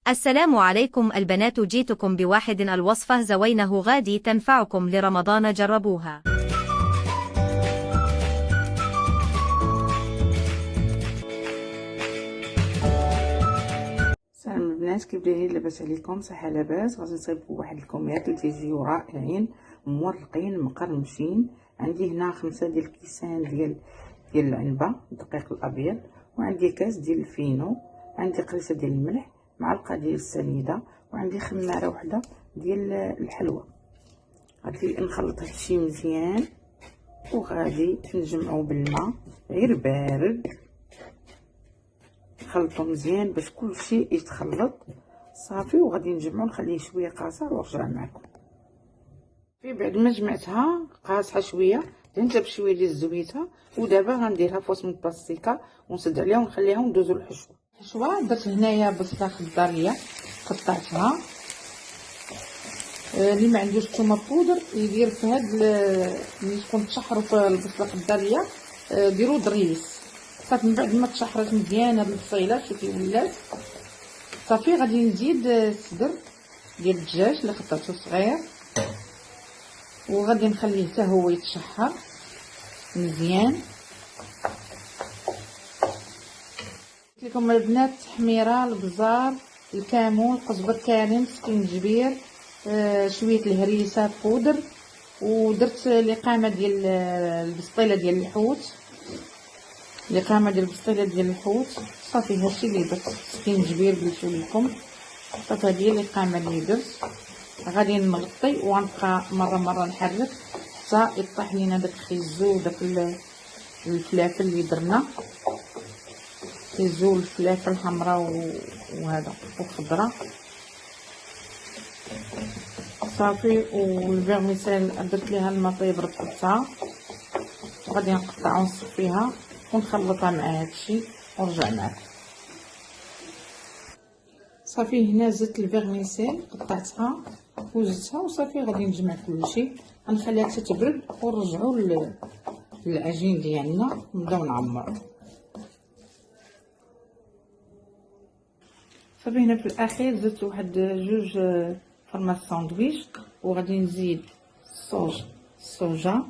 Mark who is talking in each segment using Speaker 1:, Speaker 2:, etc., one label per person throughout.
Speaker 1: السلام عليكم البنات، جيتكم بواحد الوصفة زوينه غادي تنفعكم لرمضان، جربوها.
Speaker 2: سلام البنات، كيف دايرين؟ لاباس عليكم؟ صحه لاباس. غادي نصايبكم واحد الكميات اللي تيجيو رائعين مورقين مقرمشين. عندي هنا 5 ديال الكيسان ديال العنبه الدقيق الابيض، وعندي كاس ديال الفينو، عندي قريصه ديال الملح، معلقه ديال السنيده، وعندي خماره وحده ديال الحلوى. غادي نخلط هادشي مزيان وغادي نجمعو بالماء غير بارد. نخلطو مزيان باش كلشي يتخلط صافي، وغادي نجمعو نخليه شويه قاصر ونرجع معكم. في بعد ما جمعتها قاصحه شويه درت بشويه ديال الزويته، ودابا غنديرها في وسط البلاستيكه ونسد عليها ونخليها وندوزو الحشوه. درت هنايا بصله خضاريه قطعتها. اللي ما عندوش الثومه بودر يدير في هاد اللي تكون تشحروا في البصله الخضاريه، ديروا ضريس صافي. من بعد ما تشحرت مزيان هاد البصيله شوفي ولات صافي، غادي نزيد الصدر ديال الدجاج اللي قطعته صغير، وغادي نخليه حتى هو يتشحر مزيان. قلت لكم البنات، التحميره، البزار، الكمون، القزبر كامل، سكينجبير، شويه الهريسه بودر، ودرت لقامه ديال البسطيله ديال الحوت، صافي. هادشي اللي درت. سكينجبير قلتو لكم، صافي هادي هي القامه اللي درت. غادي نغطي ونبقى مره نحرك حتى يطيح لينا داك الخيزو وداك الفلافل اللي درنا، خيزو الفلافل الحمراء وهذا والخضره صافي. والفيرميسيل درت ليها الماء طيب رطبتها، وغادي نقطعها ونصفيها ونخلطها مع هادشي ونرجع معكم. صافي هنا زدت الفيرميسيل قطعتها وزدتها وصافي. غادي نجمع كلشي، غنخليها حتى تبرد ونرجعوا للعجين ديالنا ونبداو نعمرو. صافي هنا في الاخير زدت واحد 2 فرمات ساندويش، وغادي نزيد الصوجه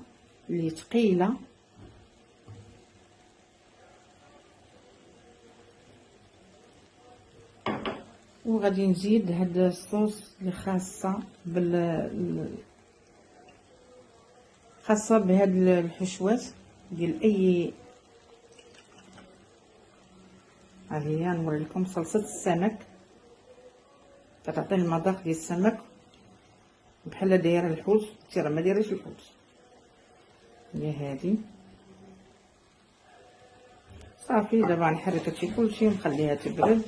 Speaker 2: اللي ثقيله، وغادي نزيد هاد الصوص اللي خاصه بهاد الحشوات ديال اي. هذه هي نوري لكم صلصه السمك، كتعطي المذاق ديال السمك بحال دايره الحوت، راه ما دايرش الحوت. هي هذه صافي. دابا نحرك هادشي كلشي ونخليها تبرد،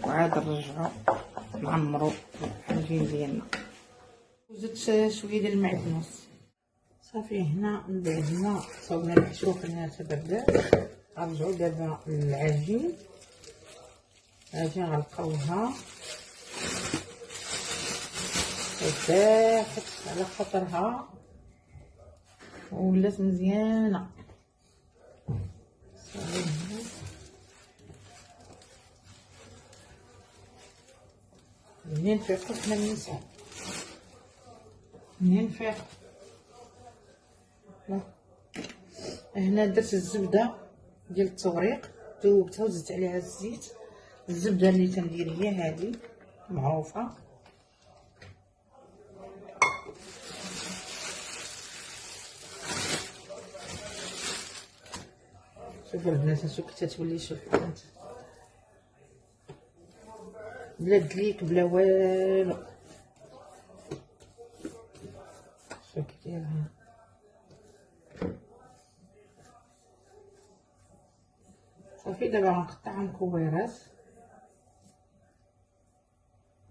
Speaker 2: وعاد نرجعو نعمرو العجين ديالنا. وزدت شويه ديال المعدنوس صافي. هنا من بعد ما صوبنا الحشوه خليناها تبرد، غنرجعو دابا للعجين. غنلقاوها ارتاحت على خاطرها ولات مزيانه صافي. منين نفيقو حنا النساء، منين نفيقو. هنا درت الزبده ديال التوريق ذوبتها وزدت عليها الزيت. الزبده اللي تندير هي هذه معروفه. شوفوا البنات، هاشو كتولي، شوفوا البنات، بلا دليك بلا والو. شوفوا كي دايرها صافي. دابا غنقطعهم كويرات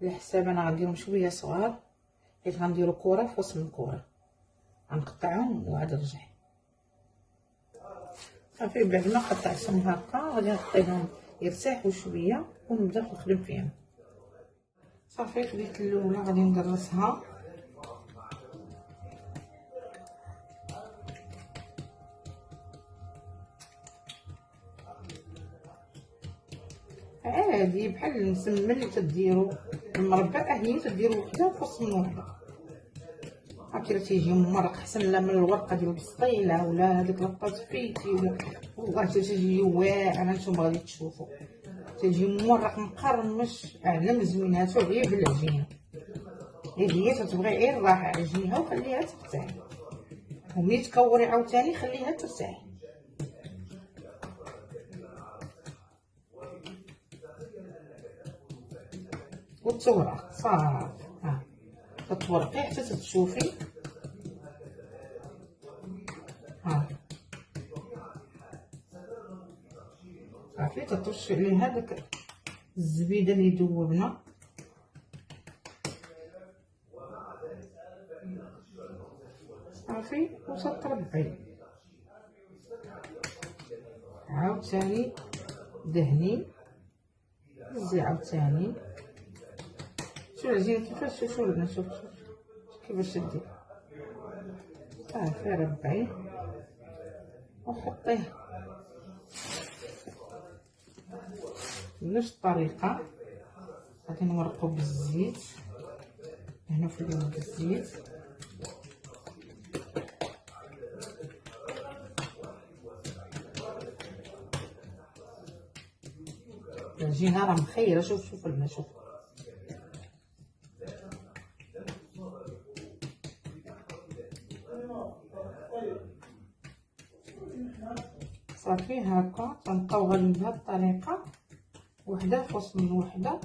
Speaker 2: على حساب انا غنديرهم شويه صغار، حيت غنديرو كره في وسط الكره. غنقطعهم وعاد نرجع صافي. بعد ما قطعتهم هكا غادي نخليهم يرتاحوا شويه ونبدا نخدم فيهم. صافي خديت الاولى غادي ندرسها عادي بحال المسمن اللي تديرو المربى، هي تديرو وحده وفص من وحده، هاكي تيجي ممرق احسن لا من الورقه ديال البسطيله ولا هذيك لاباط فيتي ولا والله تيجي واعر. نتوما غادي تشوفوا تيجي ممرق مقرمش اعلم زويناتو غير بالعجينه، هي تتبغي غير الراحه عجنيها وخليها ترتاح، وملي تكوري عاوتاني خليها ترتاح. وتورق صافي، ها تتورقي حتى تشوفي، ها صافي تطرشي عليها داك الزبيده اللي ذوبنا، صافي وتطربعي عاوتاني دهني زي عاوتاني. شوف العجينه كيفاش، شوفوا البنات، شوف كيفاش دير، صافي ربعيه وحطيه بنفس الطريقه. غادي نورقو بالزيت هنا في اليوم بالزيت، العجينه راه مخيره. شوف البنات، شوف صافي هكا تنبقاو غاديين بهاد الطريقه وحده فوق من وحده،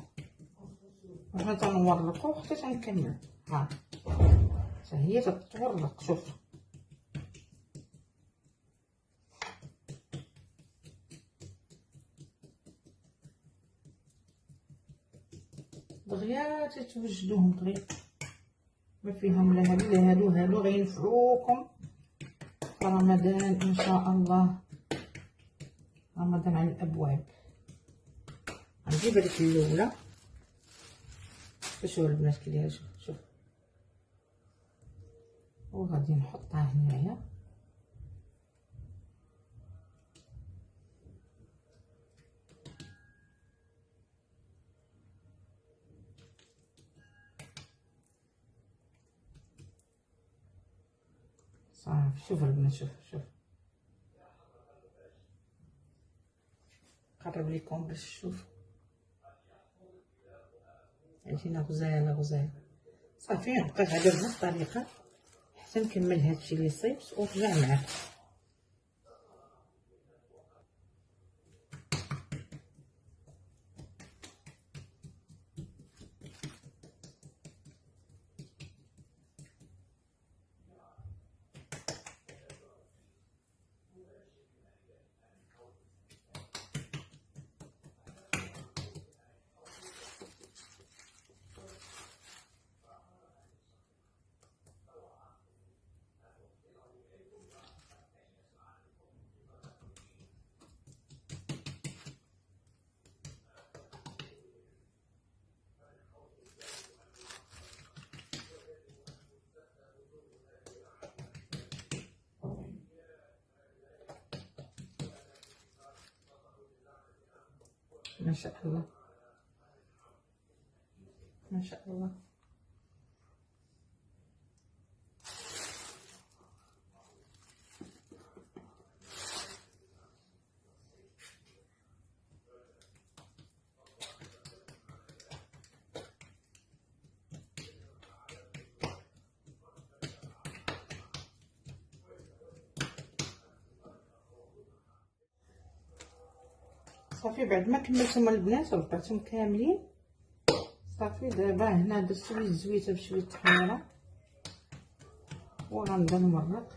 Speaker 2: وحنا تنورقو حتى تنكمل. ها حتى هي تتورق، شوف دغيا تتوجدوهم دغيا، ما فيهم لا هادو لا هادو، هادو غينفعوكم في رمضان ان شاء الله. رمضان على الابواب. غنجيب هذيك الاولى، شوفوا البنات كي دايره، شوف وغادي نحطها هنايا. صافي شوفوا البنات، شوف قرب لكم باش تشوفوا عجينه غزاله. صافي نبقى غادي بنفس الطريقه حتى نكمل هادشي اللي صيبت ونرجع معاكم. ما شاء الله ما شاء الله. صافي بعد ما كملتهم البنات وربعتهم كاملين، صافي دابا هنا درت شويه زويته بشويه تحميره وغنبدا نمرق.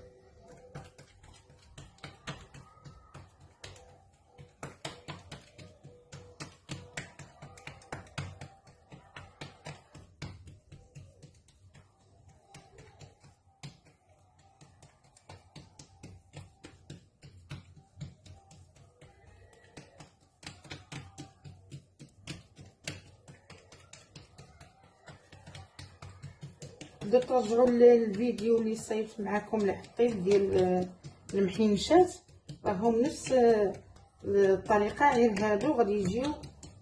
Speaker 2: تقدروا ترجعوا للفيديو اللي صيفت معكم الحطيت ديال المحينشات، راهم نفس الطريقه غير هادو غادي يجيو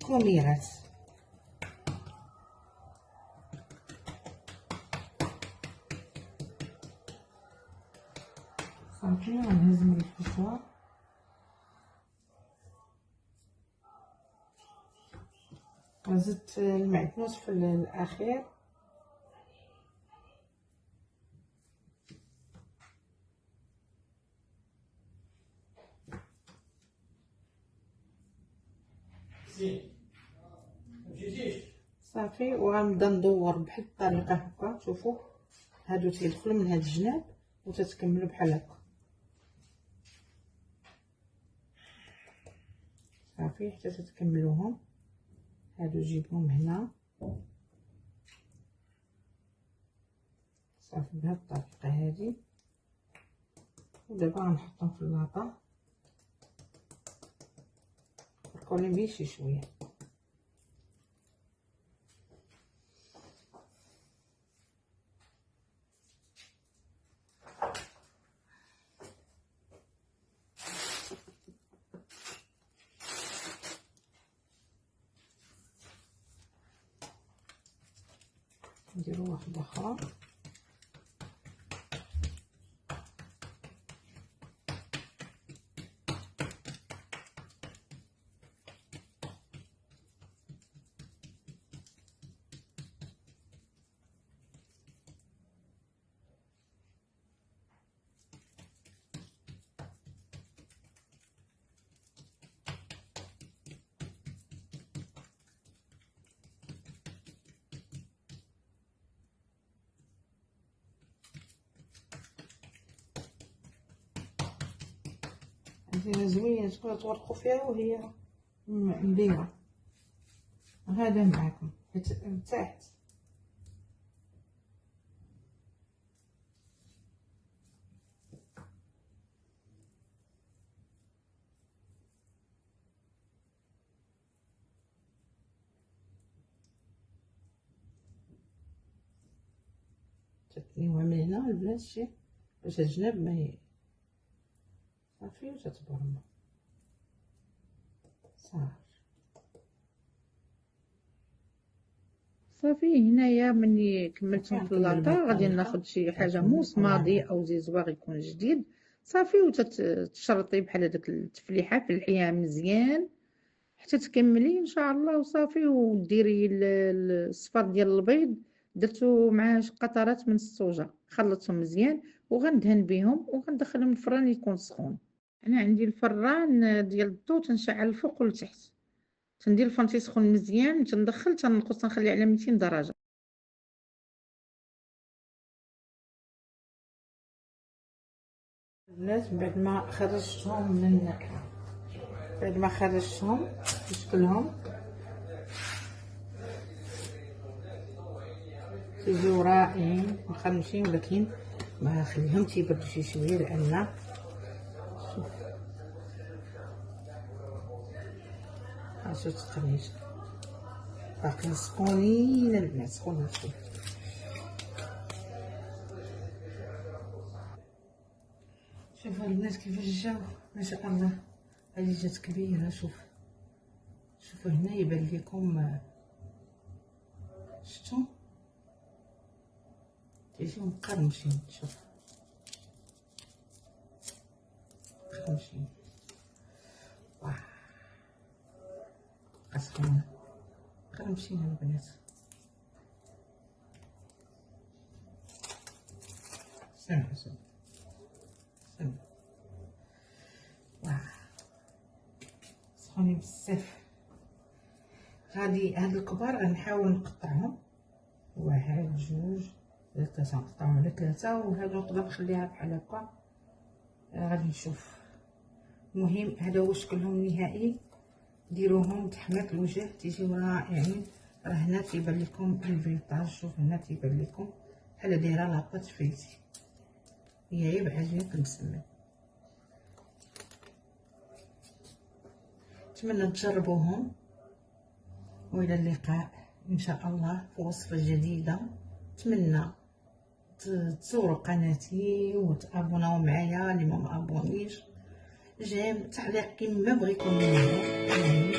Speaker 2: كوميرات. صافي غنهز من الفوسوار وزدت المعدنوس في الاخير. صافي وغنبدا ندور بحال الطريقه هكا. شوفوا هادو تيدخلوا من هاد الجناب وتتكملوا بحال هكا. صافي حتى تتكملوهم. هادو جيبهم هنا صافي بهاد الطريقه هادي. ودابا غنحطهم في اللاطه فرقولي بيه شي شويه. نديرو واحده اخرى. زوينه تقدروا تورقوا فيها وهي مبينه. هذا معكم تحت. تتنيوها من هنا البنات شي باش الجناب ما صافي وتتبرموا
Speaker 3: صافي. هنايا ملي كملتهم في اللاطه غادي ناخذ شي حاجه موس ماضي او زيزواغ يكون جديد. صافي وتشرطي بحال هذاك التفليحه في الحياه مزيان حتى تكملي ان شاء الله. وصافي وديري الصفار ديال البيض درتو مع قطرات من الصوجه خلطتهم مزيان وغندهن بهم وغندخلهم الفران يكون سخون. انا عندي الفران ديال الضو تنشعل الفوق والتحت. تندير الفران تيسخن مزيان تندخل تنقص تنخلي على 200 درجه.
Speaker 2: البنات بعد ما خرجتهم في شكلهم تيجيو رائعين مقرمشين، ولكن ما خليهم تيبردوا شي شويه لان شوف تقريش باقيين سخونين البنات سخونين. شوفوا البنات كيفاش جاو ما شاء الله. هذه جات كبيره. شوفوا هنا يبان لكم شفتوا تيجيو مقرمشين. شوف مقرمشين واه سخونه مقرمشين البنات. سمعوا واه سخونين بزاف. غادي هاد الكبار غنحاول نقطعهم 1 2 3 نقطعهم على 3 وهادو نقدر نخليها بحال هكا. غادي نشوف. المهم هذا هو شكلهم النهائي. ديروهم تحمات الوجه تيجيو رائعين. راه هنا تيبان لكم الفيطاج. شوف هنا تيبان لكم بحال دايره لاباط فيلتي. هي عيب عجينه المسمن. نتمنى تجربوهم والى اللقاء ان شاء الله في وصفه جديده. نتمنى تزوروا قناتي وتابوناو معايا اللي ما ابونيش. جيم تعليق كيما بغيتو مني.